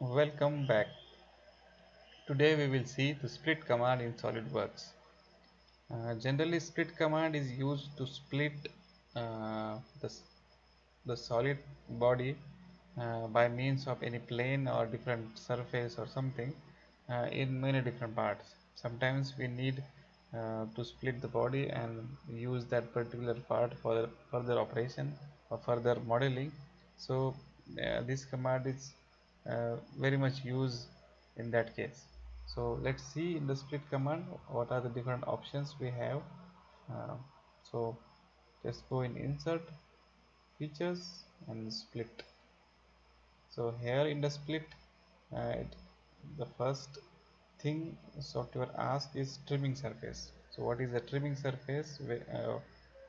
Welcome back. Today we will see the split command in SolidWorks. Generally, split command is used to split uh, the, the solid body by means of any plane or different surface or something in many different parts. Sometimes we need to split the body and use that particular part for further operation or further modeling. So this command is very much used in that case. So let's see in the split command what are the different options we have. Uh, so just go in insert features and split. So here in the split, the first thing software asks is trimming surface. So what is the trimming surface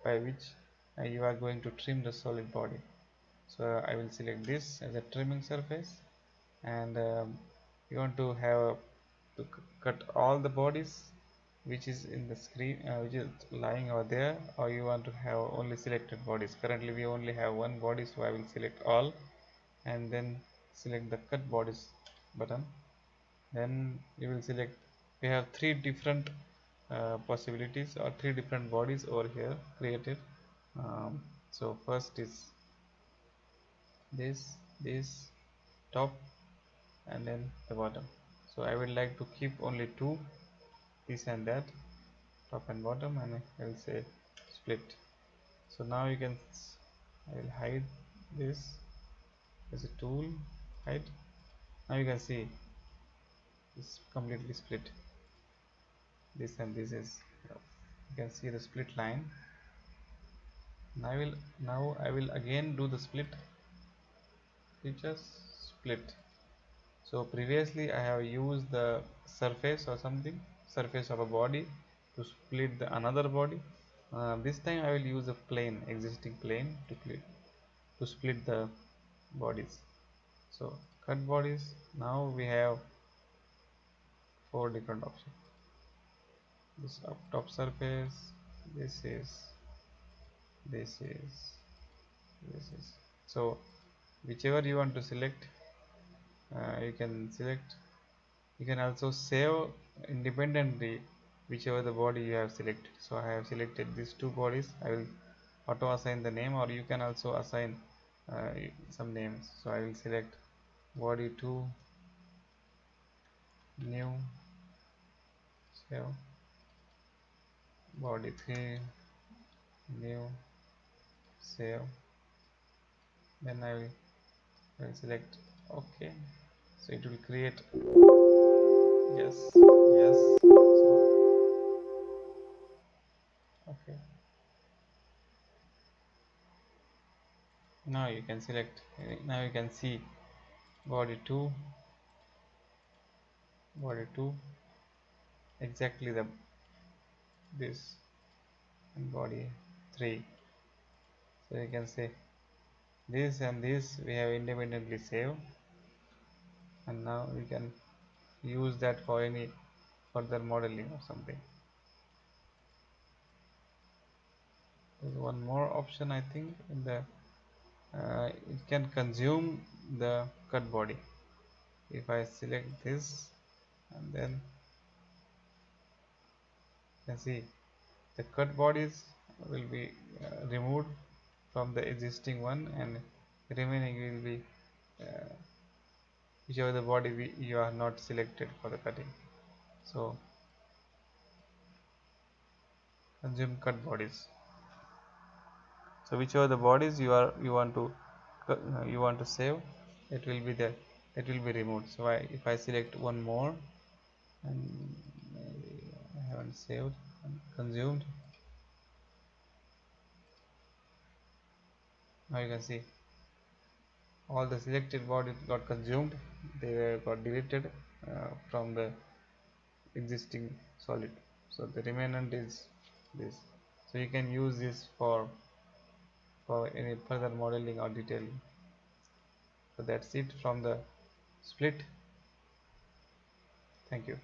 by which you are going to trim the solid body? So I will select this as a trimming surface, and you want to have to cut all the bodies which is in the screen, which is lying over there, or you want to have only selected bodies. Currently we only have one body, so I will select all and then select the cut bodies button. Then you will select, we have three different possibilities or three different bodies over here created. So first is this top and then the bottom. So I would like to keep only two, this and that, top and bottom, and I will say split. So now you can, I will hide this as a tool, hide. Now you can see it's completely split. This and this is, you can see the split line. Now I will again do the split features, split. So previously I have used the surface or something, surface of a body to split the another body. This time I will use a plane, existing plane to split the bodies. So cut bodies. Now we have four different options. This up top surface, this is, this is, this is. So whichever you want to select, you can select. You can also save independently whichever the body you have selected. So I have selected these two bodies. I will auto assign the name, or you can also assign uh, some names. So I will select body 2, new, save, body 3, new, save. Then I will select OK. So it will create, yes, yes. So okay. Now you can select, now you can see body 2, body 2, exactly the this, and body 3. So you can say this and this we have independently saved, and now we can use that for any further modeling or something. There's one more option, I think, in the it can consume the cut body. If I select this, and then you can see the cut bodies will be removed from the existing one, and remaining will be uh, whichever the body you are not selected for the cutting. So consume cut bodies. So whichever the bodies you want to save, it will be there, it will be removed. So if I select one more, and maybe I haven't saved and consumed, now you can see all the selected bodies got consumed, they got deleted from the existing solid. So the remnant is this. So you can use this for any further modeling or detailing. So that's it from the split. Thank you.